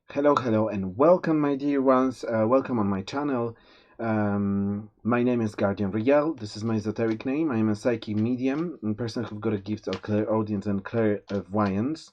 Hello, and welcome, my dear ones. Welcome on my channel. My name is Guardian Reiyel. This is my esoteric name. I am a psychic medium, a person who's got a gift of clairaudience and clairvoyance.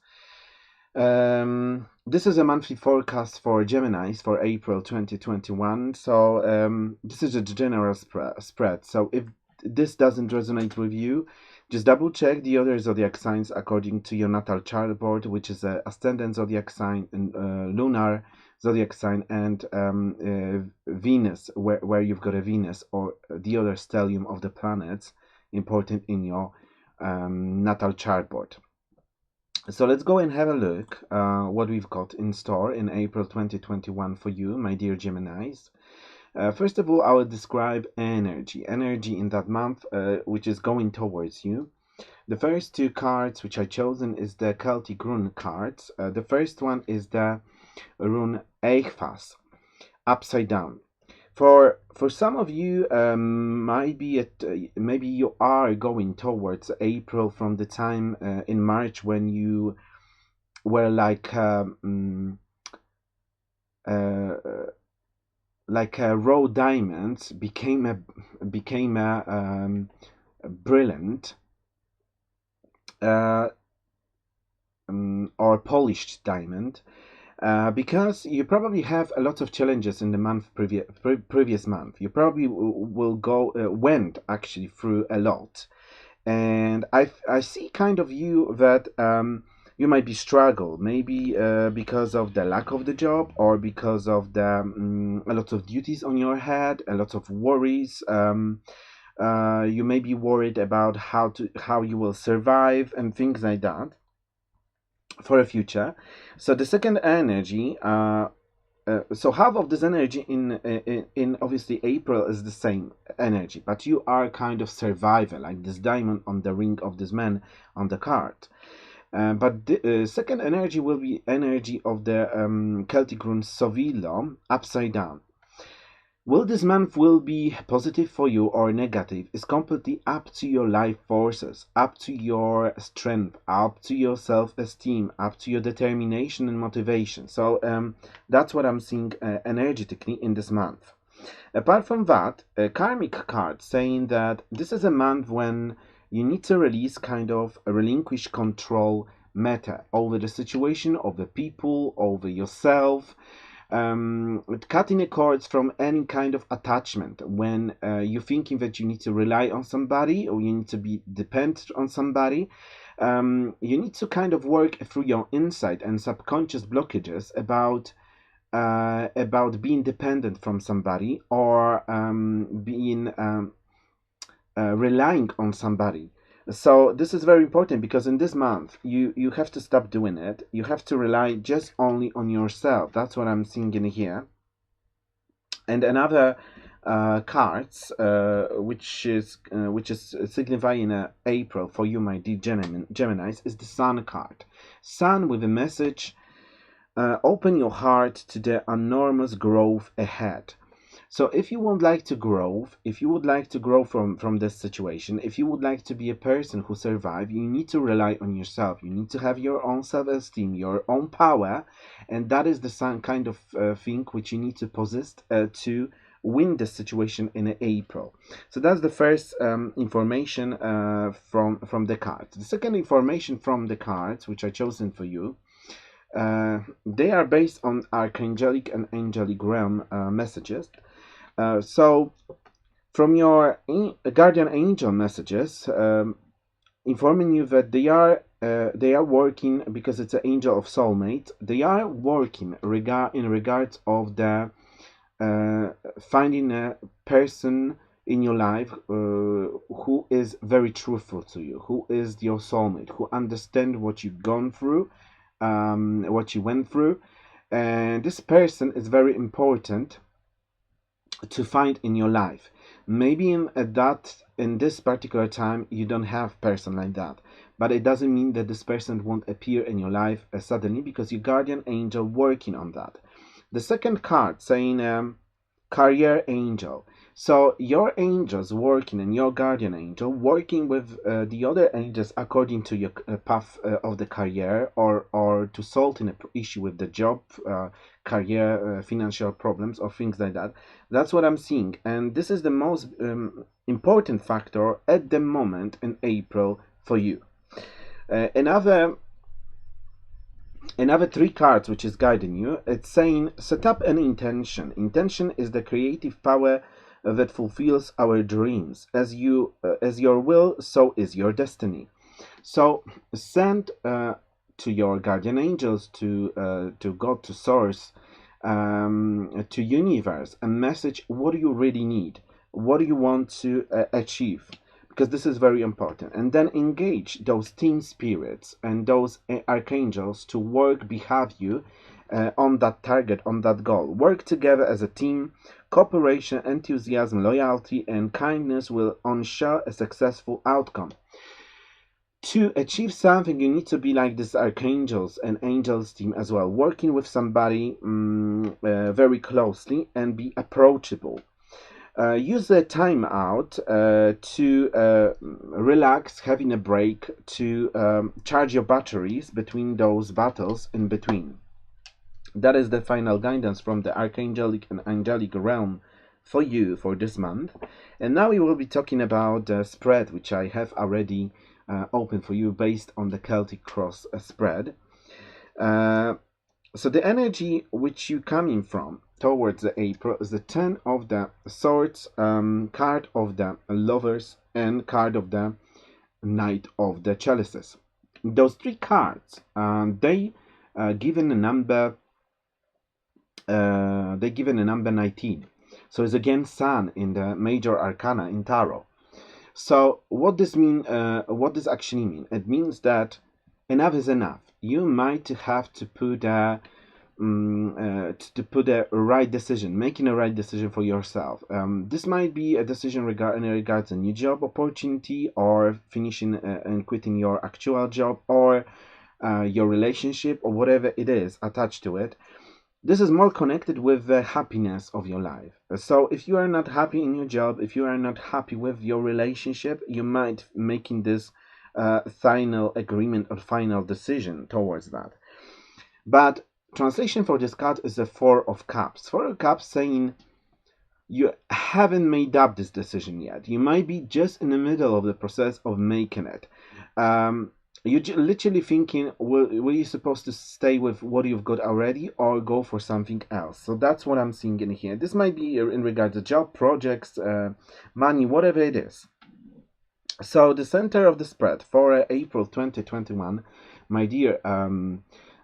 This is a monthly forecast for Geminis for April 2021. So this is a general spread. So if this doesn't resonate with you, just double check the other zodiac signs according to your natal chart board, which is a ascendant zodiac sign and lunar zodiac sign, and Venus, where you've got a Venus or the other stellium of the planets important in your natal chart board. So let's go and have a look what we've got in store in April 2021 for you, my dear Geminis. First of all, I will describe energy in that month, which is going towards you. The first two cards which I chosen is the Celtic rune cards. The first one is the rune Eichfas, upside down. For some of you, maybe you are going towards April from the time in March when you were like raw diamonds became a brilliant or polished diamond, because you probably have a lot of challenges in the previous month. You probably went actually through a lot, and I see kind of you that you might be struggle, maybe because of the lack of the job, or because of the a lot of duties on your head, a lot of worries. You may be worried about how you will survive and things like that for a future. So the second energy, so half of this energy in obviously April is the same energy, but you are kind of survivor, like this diamond on the ring of this man on the card. But the second energy will be energy of the Celtic rune Sovilo, upside down. Will this month will be positive for you or negative is completely up to your life forces, up to your strength, up to your self-esteem, up to your determination and motivation. So that's what I'm seeing energetically in this month. Apart from that, a karmic card saying that this is a month when you need to release kind of a relinquish control matter over the situation, over people, over yourself. Cutting the cords from any kind of attachment when you're thinking that you need to rely on somebody or you need to be dependent on somebody. You need to kind of work through your insight and subconscious blockages about being dependent from somebody, or being relying on somebody. So this is very important, because in this month you have to stop doing it. You have to rely just only on yourself. That's what I'm seeing in here. And another cards which is signifying April for you, my dear Geminis, is the Sun card. Sun with a message: open your heart to the enormous growth ahead. So if you would like to grow, from this situation, if you would like to be a person who survive, you need to rely on yourself. You need to have your own self-esteem, your own power, and that is the kind of thing which you need to possess to win this situation in April. So that's the first information from the cards. The second information from the cards, which I chosen for you, they are based on Archangelic and Angelic realm messages. So from your guardian angel messages, informing you that they are working, because it's an angel of soulmate. They are working in regards of the finding a person in your life who is very truthful to you, who is your soulmate, who understands what you've gone through, what you went through, and this person is very important to find in your life. Maybe in this particular time you don't have person like that, but it doesn't mean that this person won't appear in your life suddenly, because your guardian angel working on that. The second card saying career angel. So your angels working, and your guardian angel working with the other angels according to your path of the career, or to solve an issue with the job, career, financial problems, or things like that. That's what I'm seeing, and this is the most important factor at the moment in April for you. Another three cards which is guiding you, it's saying set up an intention. Intention is the creative power that fulfills our dreams. As your will, so is your destiny. So send to your guardian angels, to God, to source, to universe, a message. What do you really need? What do you want to achieve? Because this is very important. And then engage those team spirits and those archangels to work behind you on that target, on that goal. Work together as a team. Cooperation, enthusiasm, loyalty, and kindness will ensure a successful outcome. To achieve something, you need to be like this archangels and angels team as well, working with somebody very closely, and be approachable. Use the time out to relax, having a break, to charge your batteries between those battles in between. That is the final guidance from the Archangelic and Angelic realm for you for this month. And now we will be talking about the spread, which I have already open for you based on the Celtic Cross spread. So the energy which you coming from towards the April is the 10 of the Swords, card of the Lovers, and card of the Knight of the Chalices. Those three cards, they given a number. They given a number 19. So it's again Sun in the major arcana in tarot. So what this mean? What does actually mean? It means that enough is enough. You might have to put a right decision, making a right decision for yourself. This might be a decision regards a new job opportunity, or finishing and quitting your actual job, or your relationship, or whatever it is attached to it. This is more connected with the happiness of your life. So if you are not happy in your job, if you are not happy with your relationship, you might making this final agreement or final decision towards that. But translation for this card is the Four of Cups. Four of Cups saying you haven't made up this decision yet. You might be just in the middle of the process of making it. You're literally thinking, were you supposed to stay with what you've got already, or go for something else? So that's what I'm seeing in here. This might be in regards to job, projects, money, whatever it is. So the center of the spread for April 2021, my dear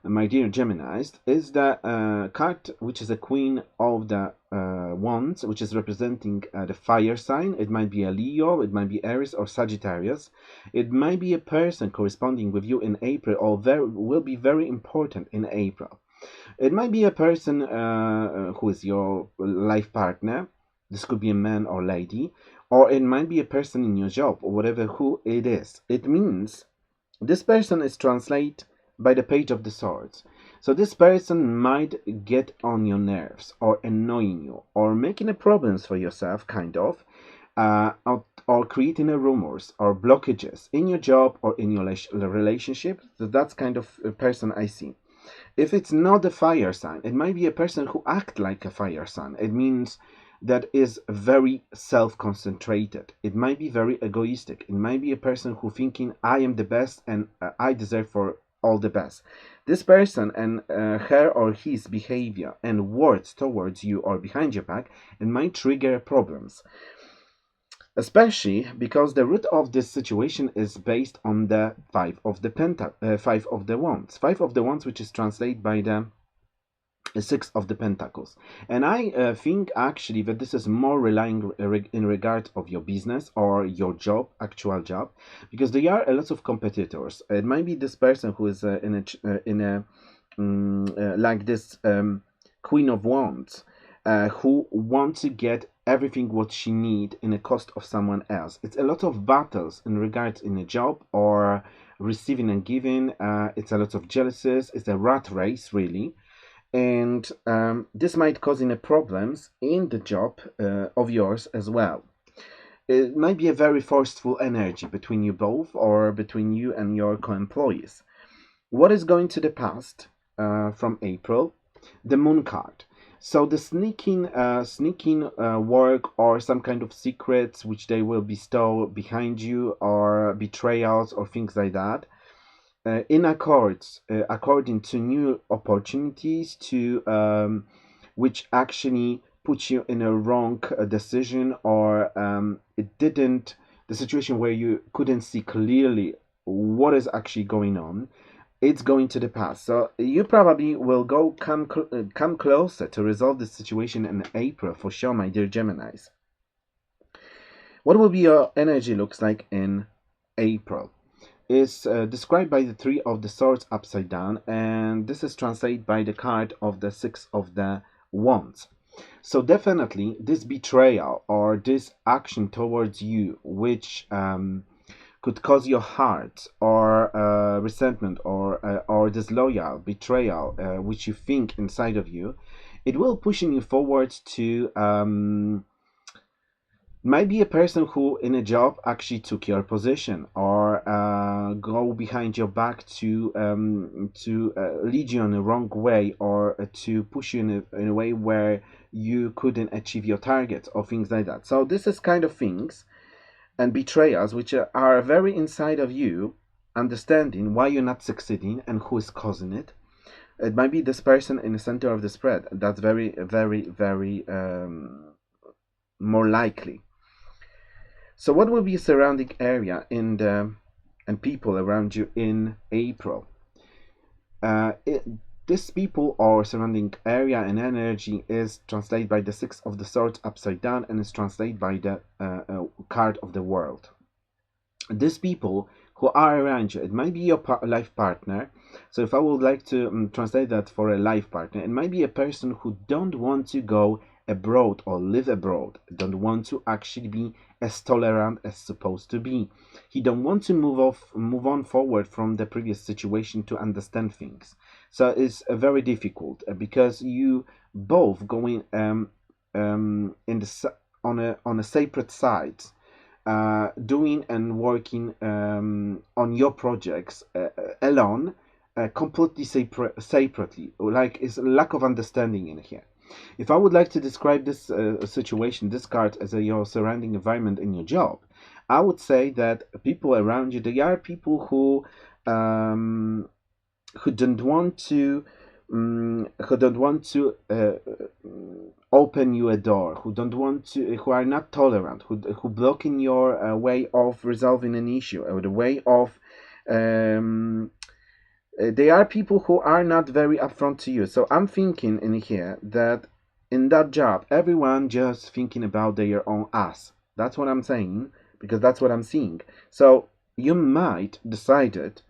Geminis, is the card which is a Queen of the Wands, which is representing the fire sign. It might be a Leo, it might be Aries or Sagittarius. It might be a person corresponding with you in April, or will be very important in April. It might be a person who is your life partner. This could be a man or lady, or it might be a person in your job, or whatever who it is. It means this person is translated by the Page of the Swords. So this person might get on your nerves, or annoying you, or making a problems for yourself, kind of, or creating a rumors or blockages in your job or in your relationship. So that's kind of a person I see. If it's not a fire sign, it might be a person who acts like a fire sign. It means that is very self-concentrated. It might be very egoistic. It might be a person who thinking I am the best and I deserve for all the best. This person and her or his behavior and words towards you or behind your back, it might trigger problems, especially because the root of this situation is based on the five of the wands, which is translated by the Six of the Pentacles. And I think actually that this is more relying in regard of your business or your job, actual job, because there are a lot of competitors. It might be this person who is like this Queen of Wands, who want to get everything what she need in the cost of someone else. It's a lot of battles in regards in a job or receiving and giving. It's a lot of jealousies. It's a rat race, really. And this might cause problems in the job of yours as well. It might be a very forceful energy between you both or between you and your co-employees. What is going to the past from April? The Moon card. So the sneaking work or some kind of secrets which they will bestow behind you, or betrayals or things like that, in accords, according to new opportunities to which actually put you in a wrong decision, or the situation where you couldn't see clearly what is actually going on. It's going to the past, so you probably will come closer to resolve this situation in April for sure, my dear Geminis. What will be your energy looks like in April? Is described by the Three of the Swords upside down, and this is translated by the card of the Six of the Wands. So definitely this betrayal or this action towards you, which could cause your heart or resentment or disloyal betrayal, which you think inside of you, it will pushing you forward to might be a person who in a job actually took your position, or go behind your back to lead you in the wrong way, or to push you in a way where you couldn't achieve your targets or things like that. So this is kind of things and betrayals which are very inside of you, understanding why you're not succeeding and who is causing it. It might be this person in the center of the spread. That's very, very, very more likely. So what will be a surrounding area and people around you in April? This people or surrounding area and energy is translated by the Six of the Swords upside down, and is translated by the card of the World. These people who are around you, it might be your life partner. So if I would like to translate that for a life partner, it might be a person who don't want to go abroad or live abroad, don't want to actually be as tolerant as supposed to be. He don't want to move on forward from the previous situation to understand things. So it's very difficult because you both going on a separate side, doing and working on your projects alone, completely separately. Like, it's a lack of understanding in here. If I would like to describe this situation, this card, as your surrounding environment in your job, I would say that people around you, they are people who don't want to open you a door, who are not tolerant, who blocking your way of resolving an issue, or the way of they are people who are not very upfront to you. So I'm thinking in here that in that job, everyone just thinking about their own ass. That's what I'm saying, because that's what I'm seeing. So you might decided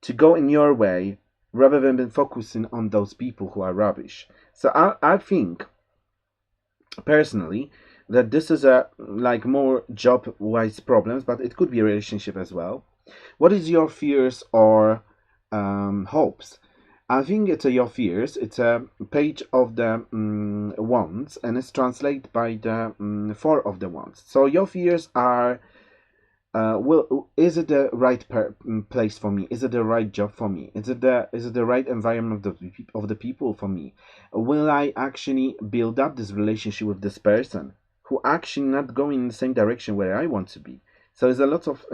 to go in your way rather than focusing on those people who are rubbish. So I think personally that this is a like more job wise problems, but it could be a relationship as well. What is your fears or hopes? I think it's your fears. It's a page of the wands, and it's translated by the Four of the Wands. So your fears are is it the right place for me? Is it the right job for me? Is it the right environment of the people for me? Will I actually build up this relationship with this person who actually not going in the same direction where I want to be? So there's a lot of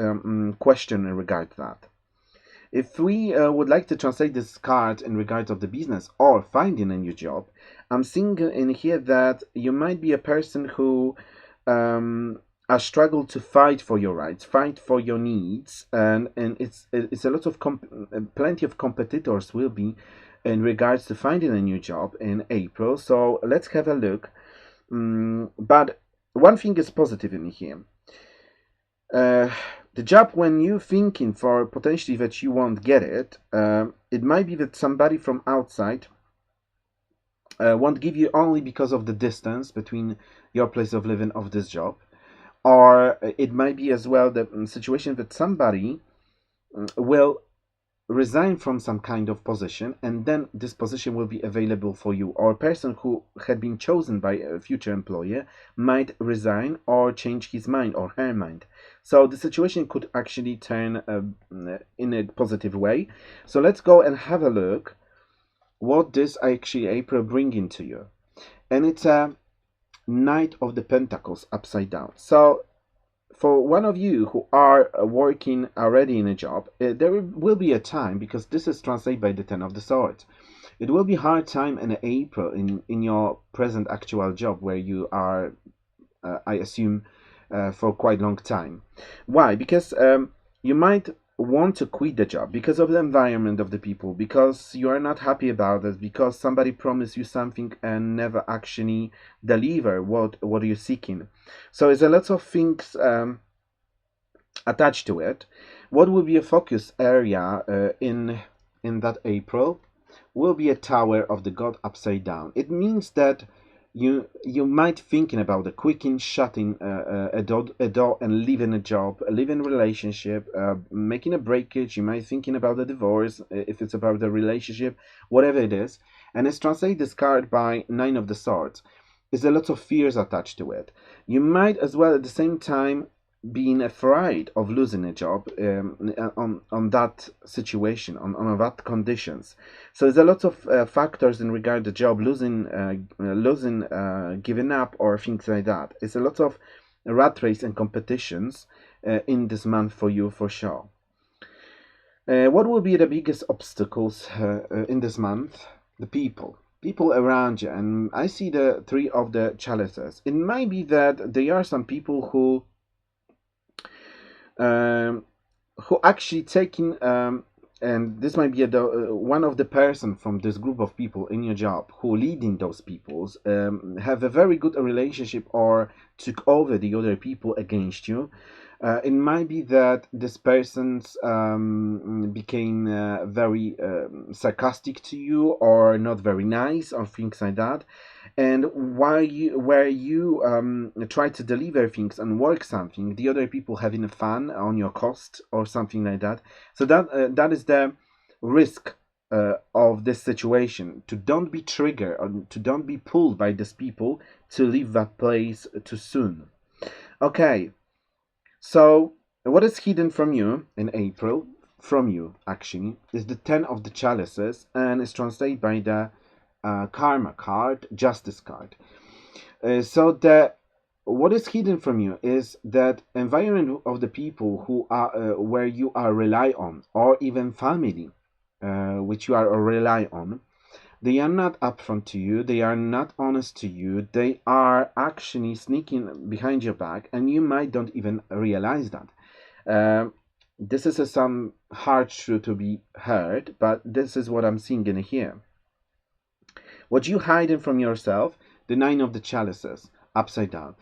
question in regard to that. If we would like to translate this card in regards of the business or finding a new job, I'm seeing in here that you might be a person who has struggled to fight for your rights, fight for your needs, and it's a lot of plenty of competitors will be in regards to finding a new job in April. So let's have a look. But one thing is positive in here. The job, when you thinking for potentially that you won't get it, it might be that somebody from outside won't give you only because of the distance between your place of living of this job, or it might be as well the situation that somebody will resign from some kind of position, and then this position will be available for you, or a person who had been chosen by a future employer might resign or change his mind or her mind. So the situation could actually turn in a positive way. So let's go and have a look what this actually April bringing to you. And it's a Knight of the Pentacles upside down. So for one of you who are working already in a job, there will be a time, because this is translated by the Ten of the Swords. It will be hard time in April in your present actual job where you are, I assume, for quite long time. Why? Because you might want to quit the job because of the environment of the people, because you are not happy about it, because somebody promised you something and never actually deliver what you're seeking. So there's a lot of things attached to it. What will be a focus area in that April will be a Tower of the God upside down. It means that you might thinking about the quicking shutting a door and leaving a job, leaving a relationship, making a breakage. You might thinking about the divorce if it's about the relationship, whatever it is. And it's translated this card by Nine of the Swords. There's a lot of fears attached to it. You might as well at the same time being afraid of losing a job on that situation, on that conditions. So there's a lot of factors in regard to job losing, giving up, or things like that. It's a lot of rat race and competitions in this month for you for sure. What will be the biggest obstacles in this month? The people around you, and I see the Three of the Chalices. It might be that there are some people who actually taking and this might be one of the person from this group of people in your job who leading those peoples have a very good relationship or took over the other people against you. It might be that this person's became very sarcastic to you, or not very nice, or things like that. And where you try to deliver things and work something, the other people having fun on your cost or something like that. So that is the risk of this situation, to don't be triggered or to don't be pulled by these people to leave that place too soon. Okay, so what is hidden from you in April, from you actually, is the Ten of the Chalices, and is translated by the Karma card, Justice card. So the what is hidden from you is that environment of the people who are where you are rely on, or even family which you are rely on. They are not upfront to you, they are not honest to you, they are actually sneaking behind your back, and you might don't even realize that. This is some hard truth to be heard, but this is what I'm seeing in here. What you hiding from yourself, the Nine of the Chalices, upside down.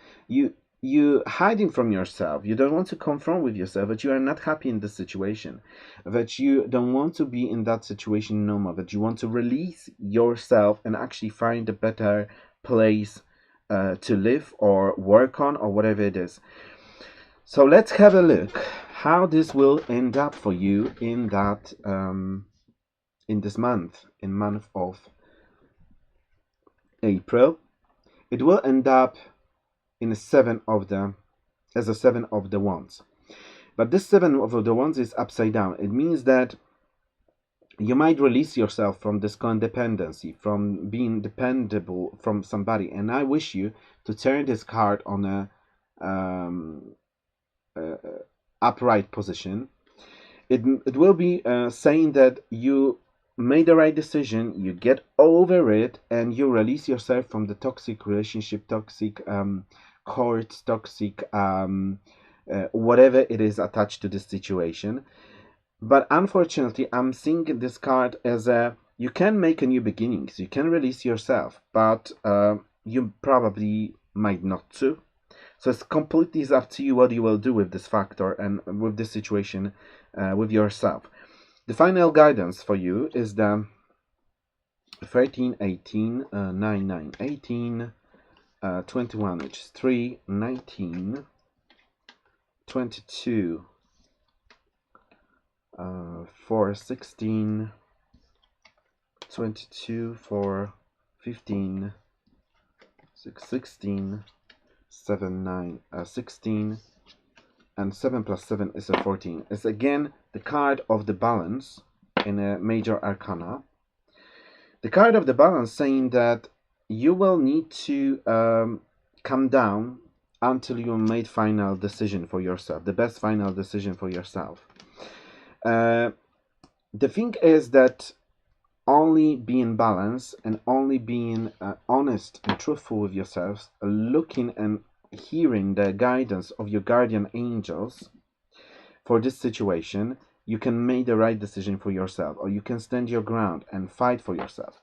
You hiding from yourself. You don't want to confront with yourself that you are not happy in this situation, that you don't want to be in that situation no more, that you want to release yourself and actually find a better place to live or work on, or whatever it is. So let's have a look how this will end up for you in that in this month, in month of April. It will end up in a seven of the as a Seven of the Wands. But this Seven of the Wands is upside down. It means that you might release yourself from this codependency, from being dependable from somebody. And I wish you to turn this card on a upright position. It will be saying that you made the right decision, you get over it, and you release yourself from the toxic relationship, toxic courts, toxic whatever it is attached to this situation. But unfortunately, I'm seeing this card as a, you can make a new beginnings, you can release yourself, but you probably might not to. So it's completely up to you what you will do with this factor and with this situation with yourself. The final guidance for you is the 13, 18, 9, 9, 18, 21, which is 3, 19, 22, 4, 16, 22, 4, 15, 6, 16, 7, 9, 16, and 7 plus 7 is a 14. It's again the card of the balance in a major arcana. The card of the balance saying that you will need to come down until you made final decision for yourself, the best final decision for yourself. The thing is that only being balanced and only being honest and truthful with yourselves, looking and hearing the guidance of your guardian angels for this situation, you can make the right decision for yourself, or you can stand your ground and fight for yourself.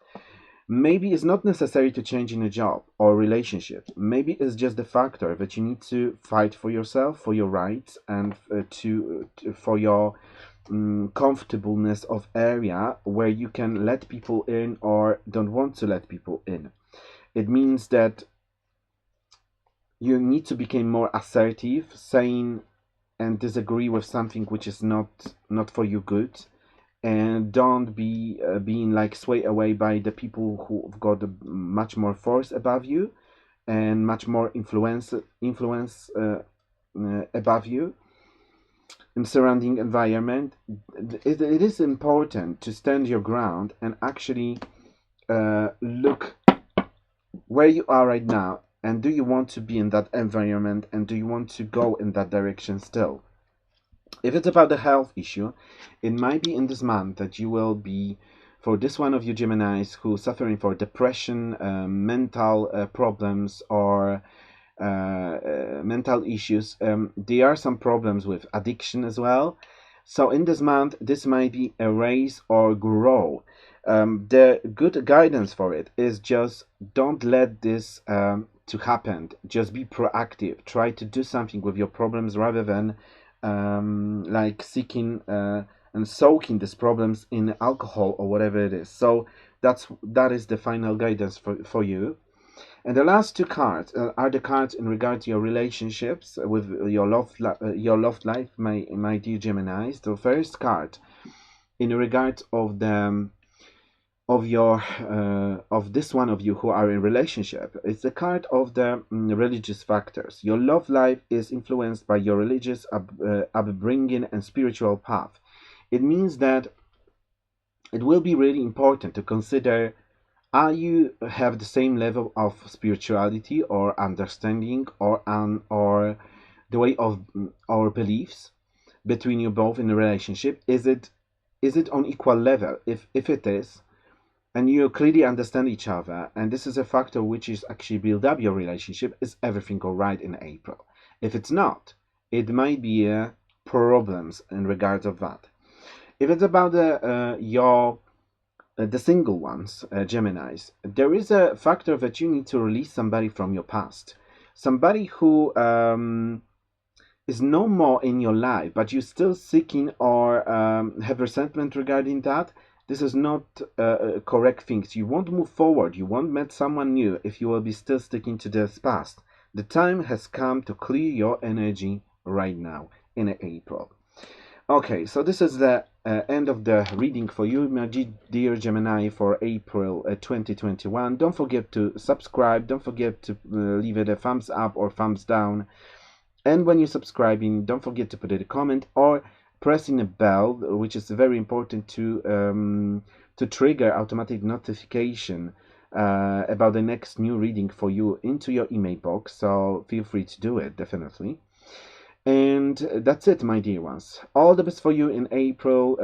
Maybe it's not necessary to change in a job or relationship. Maybe it's just the factor that you need to fight for yourself, for your rights, and for your comfortableness of area where you can let people in or don't want to let people in. It means that you need to become more assertive, saying and disagree with something which is not for you good, and don't be being like swayed away by the people who've got much more force above you and much more influence above you in surrounding environment. It is important to stand your ground and actually look where you are right now, and do you want to be in that environment, and do you want to go in that direction still. If it's about the health issue, it might be in this month that you will be, for this one of you Geminis who suffering for depression, mental problems, or mental issues. There are some problems with addiction as well. So in this month, this might be erase or grow. The good guidance for it is just don't let this to happen. Just be proactive. Try to do something with your problems rather than like seeking and soaking these problems in alcohol or whatever it is. So that is the final guidance for you. And the last two cards are the cards in regard to your relationships with your love life, my dear Geminis. The first card in regard of the of this one of you who are in relationship, it's the card of the religious factors. Your love life is influenced by your religious upbringing and spiritual path. It means that it will be really important to consider, are you have the same level of spirituality or understanding or the way of our beliefs between you both in a relationship? Is it on equal level? If it is, and you clearly understand each other, and this is a factor which is actually build up your relationship, is everything all right in April? If it's not, it might be problems in regards of that. If it's about the single ones, Geminis, there is a factor that you need to release somebody from your past, somebody who is no more in your life, but you're still seeking or have resentment regarding that. This is not correct things. You won't move forward. You won't meet someone new if you will be still sticking to this past. The time has come to clear your energy right now in April. Okay, so this is the end of the reading for you, my dear Gemini, for April 2021. Don't forget to subscribe. Don't forget to leave it a thumbs up or thumbs down. And when you're subscribing, don't forget to put in a comment or pressing a bell, which is very important to trigger automatic notification about the next new reading for you into your email box. So feel free to do it, definitely. And that's it, my dear ones. All the best for you in April.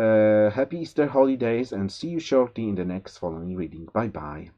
Happy Easter holidays, and see you shortly in the next following reading. Bye bye.